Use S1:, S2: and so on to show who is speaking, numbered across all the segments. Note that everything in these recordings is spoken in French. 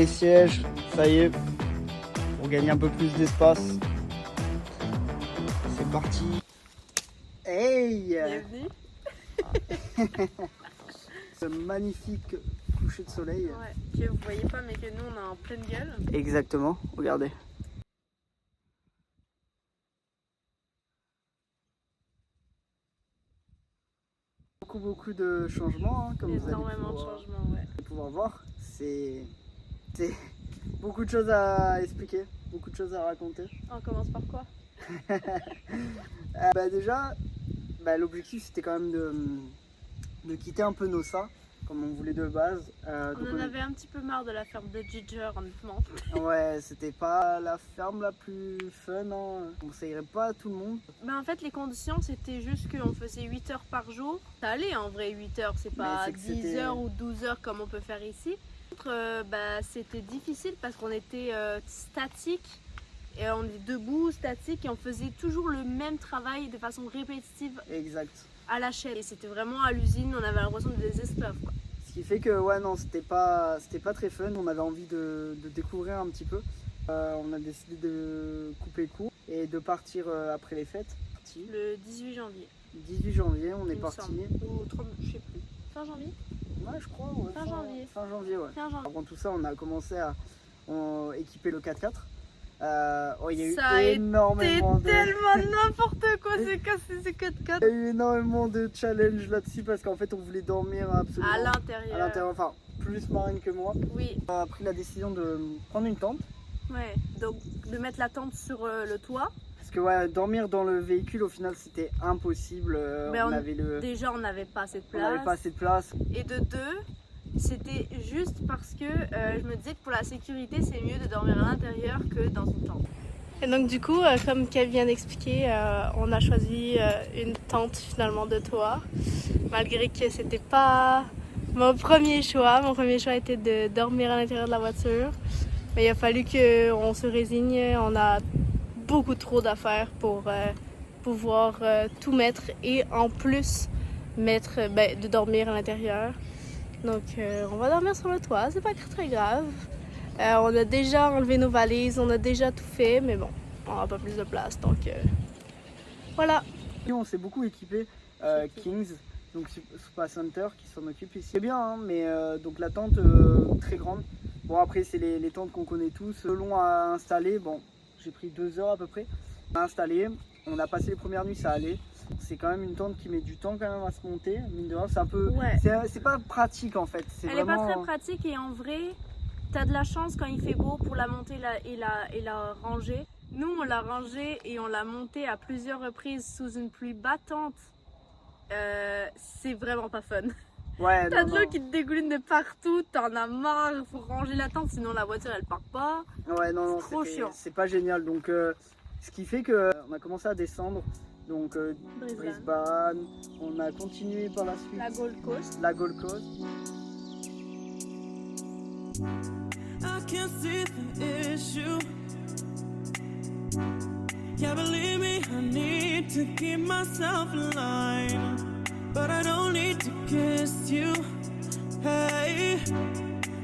S1: les sièges, ça y est, pour gagner un peu plus d'espace. C'est parti. Hey!
S2: Bienvenue.
S1: Ce magnifique coucher de soleil.
S2: Ouais, que vous voyez pas mais que nous on est en pleine gueule.
S1: Exactement, regardez. Beaucoup de changements, hein, comme vous allez
S2: Énormément de changements, ouais.
S1: pouvoir voir. C'est beaucoup de choses à expliquer, beaucoup de choses à raconter.
S2: On commence par quoi?
S1: Déjà, l'objectif c'était quand même de quitter un peu Nossa, comme on voulait de base.
S2: On en avait un petit peu marre de la ferme de Ginger, honnêtement.
S1: Ouais, c'était pas la ferme la plus fun, hein. On conseillerait pas à tout le monde.
S2: Mais en fait, les conditions c'était juste qu'on faisait 8 heures par jour. Ça allait en vrai, 8 heures, c'est pas 10 heures ou 12 heures comme on peut faire ici. C'était difficile parce qu'on était statique. Et on est debout, statique, et on faisait toujours le même travail de façon répétitive.
S1: Exact.
S2: À la chaîne. Et c'était vraiment à l'usine, on avait l'impression d'être des esclaves, quoi.
S1: Ce qui fait que ouais non, c'était pas très fun. On avait envie de découvrir un petit peu. On a décidé de couper court et de partir après les fêtes.
S2: Le 18 janvier.
S1: 18 janvier, on est parti.
S2: Ou 30, je sais plus. Fin janvier?
S1: Ouais, je crois. Ouais,
S2: fin janvier.
S1: Fin janvier, ouais.
S2: Fin janvier.
S1: Avant tout ça, on a commencé à équiper le 4x4. Il y a eu
S2: ça
S1: énormément
S2: de... tellement n'importe quoi, c'est cassé ces 4x4.
S1: Il y a eu énormément de challenges là-dessus parce qu'en fait on voulait dormir absolument
S2: à l'intérieur.
S1: Enfin, plus Marine que moi.
S2: Oui.
S1: On a pris la décision de prendre une tente.
S2: Ouais, donc de mettre la tente sur le toit.
S1: Parce que ouais, dormir dans le véhicule au final c'était impossible.
S2: Déjà on n'avait pas assez de place.
S1: On n'avait pas assez de place.
S2: Et de deux, c'était juste parce que je me disais que pour la sécurité, c'est mieux de dormir à l'intérieur que dans une tente. Et donc du coup, comme Kev vient d'expliquer, on a choisi une tente finalement de toit. Malgré que c'était pas mon premier choix. Mon premier choix était de dormir à l'intérieur de la voiture. Mais il a fallu qu'on se résigne. On a beaucoup trop d'affaires pour pouvoir tout mettre et en plus de dormir à l'intérieur. Donc on va dormir sur le toit, c'est pas très grave. On a déjà enlevé nos valises, on a déjà tout fait, mais bon, on n'a pas plus de place, donc voilà.
S1: On s'est beaucoup équipé, Kings, donc Spa Center qui s'en occupe ici. C'est bien, hein, mais donc la tente très grande. Bon après c'est les tentes qu'on connaît tous. Long à installer, bon j'ai pris 2 heures à peu près à installer. On a passé les premières nuits, ça allait. C'est quand même une tente qui met du temps quand même à se monter, mine de rien, c'est un peu...
S2: Ouais.
S1: C'est pas pratique en fait.
S2: Elle est pas très pratique et en vrai, t'as de la chance quand il fait beau pour la monter et la ranger. Nous on l'a rangée et on l'a montée à plusieurs reprises sous une pluie battante. C'est vraiment pas fun.
S1: Ouais,
S2: t'as de l'eau qui te dégouline de partout, t'en as marre, faut ranger la tente sinon la voiture elle part pas.
S1: Ouais, non,
S2: c'est trop chiant.
S1: C'est pas génial, donc ce qui fait qu'on a commencé à descendre. Donc Brisbane, on a continué par la suite.
S2: La Gold Coast.
S1: La Gold Coast.
S3: I can't see the issue. Yeah, believe me, I need to keep myself alive. But I don't need to kiss you. Hey,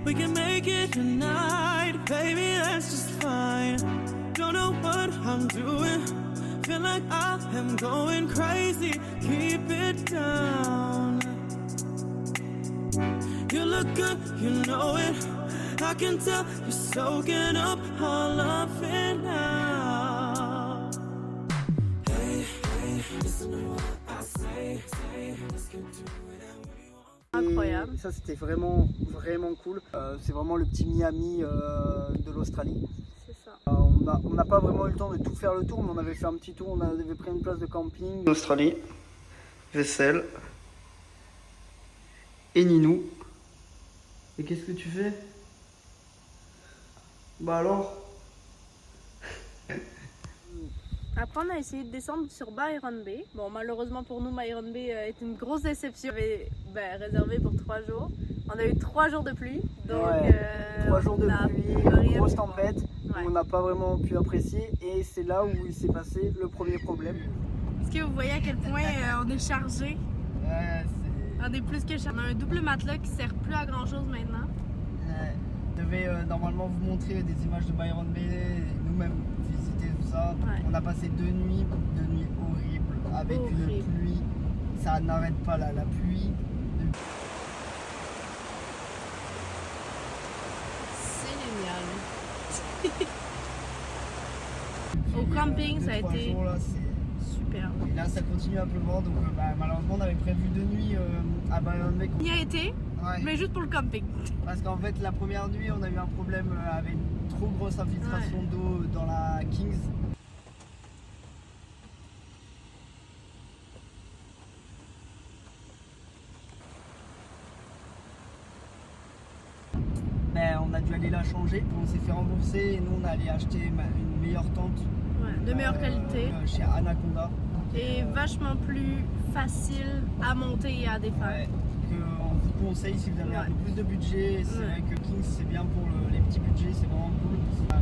S3: we can make it tonight. Baby, that's just fine. Don't know what I'm doing. Feel like I am going crazy. Keep it down. You look good, you know it. I can tell you're soaking up all of it now. Hey, hey, listen to what I say. Let's get to it.
S2: Incroyable.
S1: Et ça c'était vraiment cool. C'est vraiment le petit Miami de l'Australie. On n'a pas vraiment eu le temps de tout faire le tour, mais on avait fait un petit tour, on avait pris une place de camping. Australie, vaisselle et Ninou. Et qu'est-ce que tu fais? Bah alors?
S2: Après on a essayé de descendre sur Byron Bay. Bon malheureusement pour nous Byron Bay est une grosse déception. On avait réservé pour 3 jours. On a eu 3 jours de pluie. Donc
S1: 3 jours de pluie, grosse tempête.
S2: Ouais.
S1: On n'a pas vraiment pu apprécier et c'est là où il s'est passé le premier problème.
S2: Est-ce que vous voyez à quel point on est chargé?
S1: Ouais,
S2: on est plus que chargé. On a un double matelas qui sert plus à grand chose maintenant.
S1: Ouais. Je devais normalement vous montrer des images de Byron Bay et nous-mêmes visiter tout ça.
S2: Ouais.
S1: On a passé 2 nuits horribles avec une pluie. Ça n'arrête pas là, la pluie.
S2: C'est génial. Au camping, ça a été
S1: jours, là,
S2: super.
S1: et là, ça continue à pleuvoir, donc malheureusement, on avait prévu 2 nuits à Byron Bay.
S2: On y a été,
S1: Ouais.
S2: mais juste pour le camping.
S1: Parce qu'en fait, la première nuit, on a eu un problème avec une trop grosse infiltration d'eau dans la Kings. On a dû aller la changer, on s'est fait rembourser et nous on a allé acheter une meilleure tente
S2: Ouais, de meilleure qualité.
S1: Chez Anaconda.
S2: Et vachement plus facile à monter et à défaire.
S1: Ouais, on vous conseille si vous avez un peu plus de budget. C'est vrai que Kings c'est bien pour les petits budgets, c'est vraiment cool.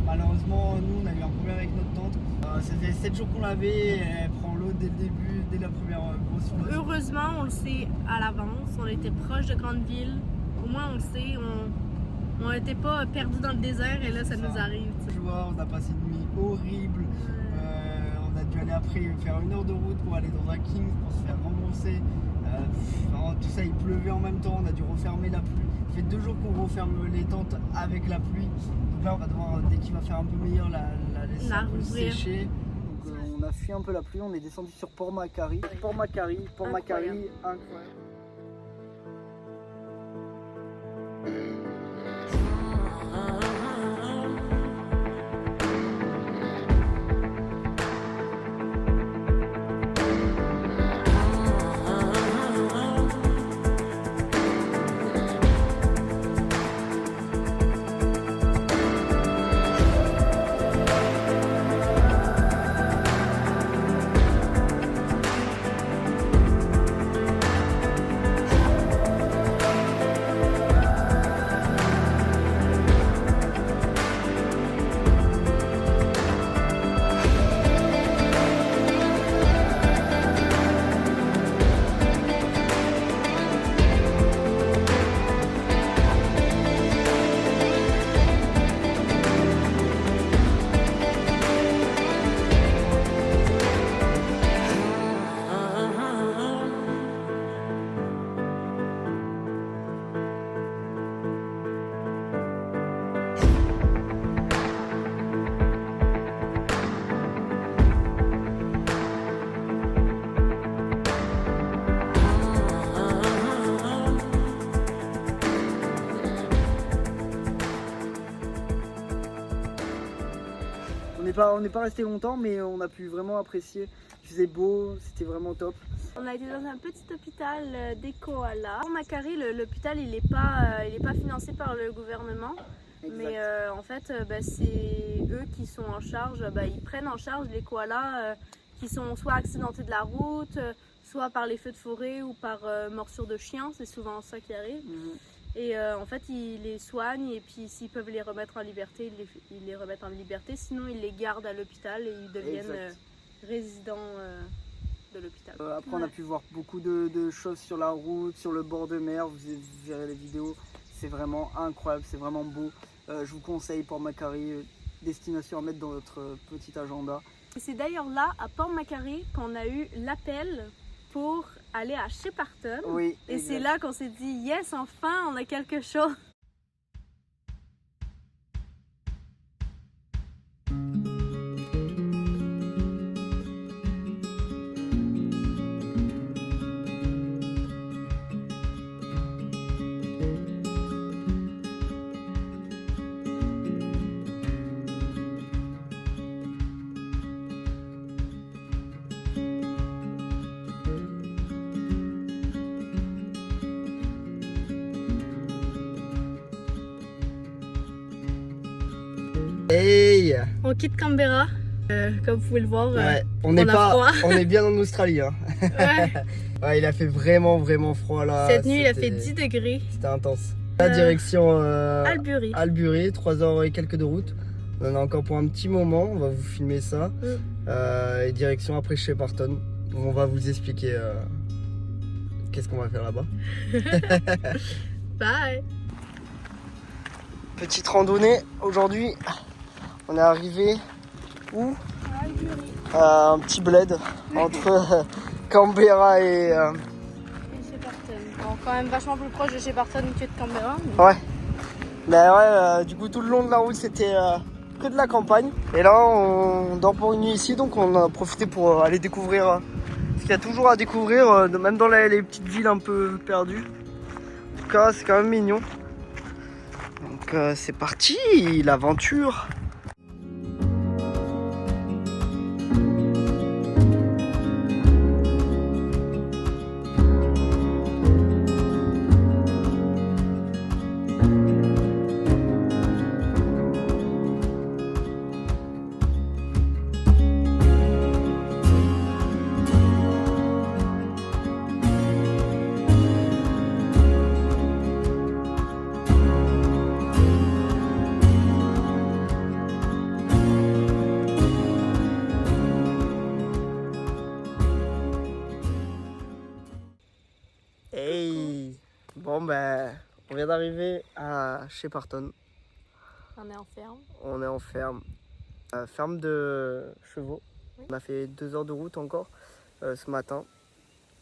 S1: Malheureusement, nous on a eu un problème avec notre tente. Ça faisait 7 jours qu'on l'avait, elle prend l'eau dès le début, dès la première grosse flotte.
S2: Heureusement, on le sait à l'avance, on était proche de grandes villes. Au moins on le sait, on n'était pas perdus dans le désert et là ça nous arrive.
S1: On a passé une nuit horrible. On a dû aller après faire 1 heure de route pour aller dans un King pour se faire rembourser. Tout ça, il pleuvait en même temps, on a dû refermer la pluie. Ça fait 2 jours qu'on referme les tentes avec la pluie. Donc là, on va devoir, dès qu'il va faire un peu meilleur, la laisser un peu sécher. Donc, on a fui un peu la pluie, on est descendu sur Port Macquarie. Port Macquarie, incroyable. On n'est pas resté longtemps, mais on a pu vraiment apprécier. Il faisait beau, c'était vraiment top.
S2: On a été dans un petit hôpital des koalas. Port Macquarie, l'hôpital, il n'est pas financé par le gouvernement. Exact. Mais en fait, c'est eux qui sont en charge, ils prennent en charge les koalas qui sont soit accidentés de la route, soit par les feux de forêt ou par morsure de chien, c'est souvent ça qui arrive. Et en fait, ils les soignent et puis s'ils peuvent les remettre en liberté, ils les remettent en liberté. Sinon, ils les gardent à l'hôpital et ils deviennent résidents de l'hôpital.
S1: Après, on a pu voir beaucoup de choses sur la route, sur le bord de mer. Vous verrez les vidéos. C'est vraiment incroyable, c'est vraiment beau. Je vous conseille Port Macquarie, destination à mettre dans votre petit agenda.
S2: C'est d'ailleurs là, à Port Macquarie, qu'on a eu l'appel pour aller à Shepparton.
S1: Oui,
S2: et c'est là qu'on s'est dit, yes, enfin, on a quelque chose.
S1: Hey,
S2: on quitte Canberra, comme vous pouvez le voir,
S1: on est bien en Australie. Hein. Ouais, il a fait vraiment froid là.
S2: Cette nuit il a fait 10 degrés.
S1: C'était intense. La direction
S2: Albury,
S1: 3 heures et quelques de route. On en a encore pour un petit moment, on va vous filmer ça. Et direction après Shepparton, on va vous expliquer qu'est-ce qu'on va faire là-bas.
S2: Bye.
S1: Petite randonnée aujourd'hui. On est arrivé où? À un petit bled entre Canberra et
S2: Shepparton. Bon, quand même vachement plus proche de Shepparton que de Canberra.
S1: Mais... Ouais. Mais ouais, du coup tout le long de la route c'était que de la campagne. Et là on dort pour une nuit ici, donc on a profité pour aller découvrir ce qu'il y a toujours à découvrir, même dans les petites villes un peu perdues. En tout cas c'est quand même mignon. Donc c'est parti, l'aventure. Hey. Bon ben, on vient d'arriver à Shepparton.
S2: On est en ferme.
S1: On est en ferme. Ferme de chevaux. Oui. On a fait 2 heures de route encore ce matin.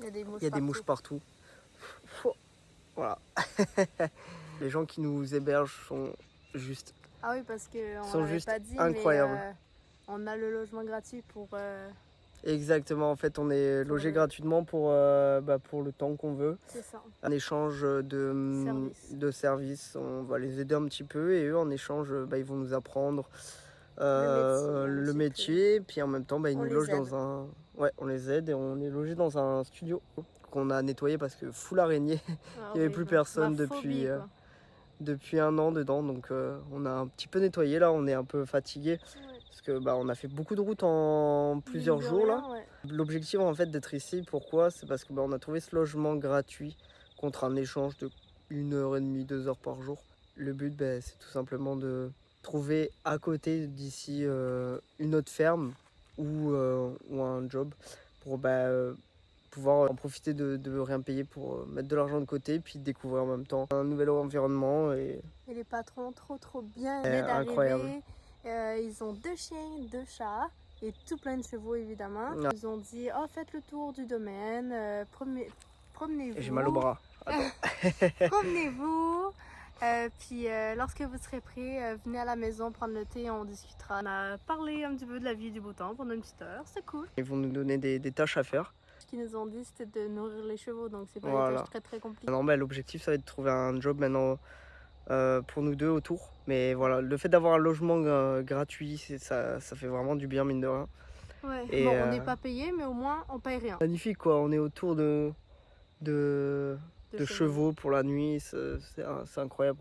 S2: Il y a des mouches,
S1: mouches partout. Voilà. Les gens qui nous hébergent sont juste...
S2: Ah oui, parce qu'on
S1: sont
S2: l'avait
S1: juste
S2: pas dit,
S1: incroyables.
S2: mais on a le logement gratuit pour...
S1: Exactement, en fait on est logé gratuitement pour le temps qu'on veut.
S2: C'est ça.
S1: En échange de services, on va les aider un petit peu et eux en échange ils vont nous apprendre le métier. Puis en même temps ils nous logent dans un... Ouais, on les aide et on est logé dans un studio qu'on a nettoyé parce que full araignée. Il n'y avait plus personne depuis 1 an dedans, donc on a un petit peu nettoyé. Là on est un peu fatigué. Parce que on a fait beaucoup de routes en plusieurs jours là. Ouais. L'objectif en fait d'être ici, pourquoi? C'est parce que on a trouvé ce logement gratuit contre un échange de 1h30, 2 heures par jour. Le but c'est tout simplement de trouver à côté d'ici une autre ferme ou un job pour pouvoir en profiter de rien payer pour mettre de l'argent de côté puis découvrir en même temps un nouvel environnement. Et
S2: les patrons trop bien aidés d'arriver. Ils ont 2 chiens, 2 chats et tout plein de chevaux évidemment. Ils nous ont dit faites le tour du domaine, promenez-vous.
S1: J'ai mal au bras.
S2: Promenez-vous. Puis lorsque vous serez prêts, venez à la maison prendre le thé, on discutera. On a parlé un petit peu de la vie du beau temps pendant une petite heure, c'est cool.
S1: Ils vont nous donner des tâches à faire.
S2: Ce qu'ils nous ont dit c'était de nourrir les chevaux, donc c'est pas des tâches très compliquées.
S1: Non, l'objectif ça va être de trouver un job maintenant. Pour nous deux autour, mais voilà, le fait d'avoir un logement gratuit, ça fait vraiment du bien mine de rien.
S2: Ouais. Et on n'est pas payé, mais au moins on paye rien.
S1: Magnifique quoi, on est autour de chevaux pour la nuit, c'est incroyable.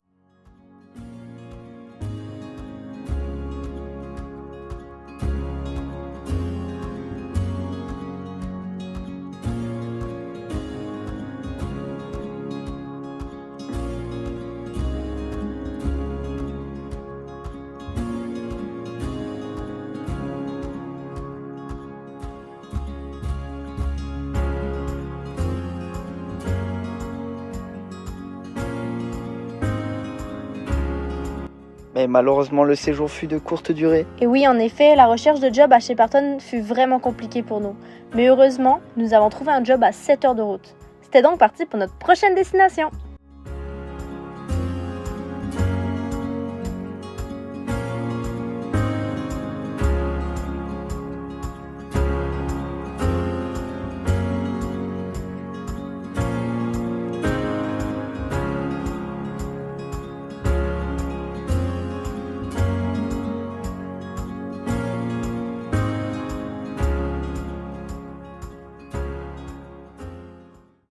S1: Mais malheureusement, le séjour fut de courte durée.
S2: Et oui, en effet, la recherche de job à Shepparton fut vraiment compliquée pour nous. Mais heureusement, nous avons trouvé un job à 7 heures de route. C'était donc parti pour notre prochaine destination.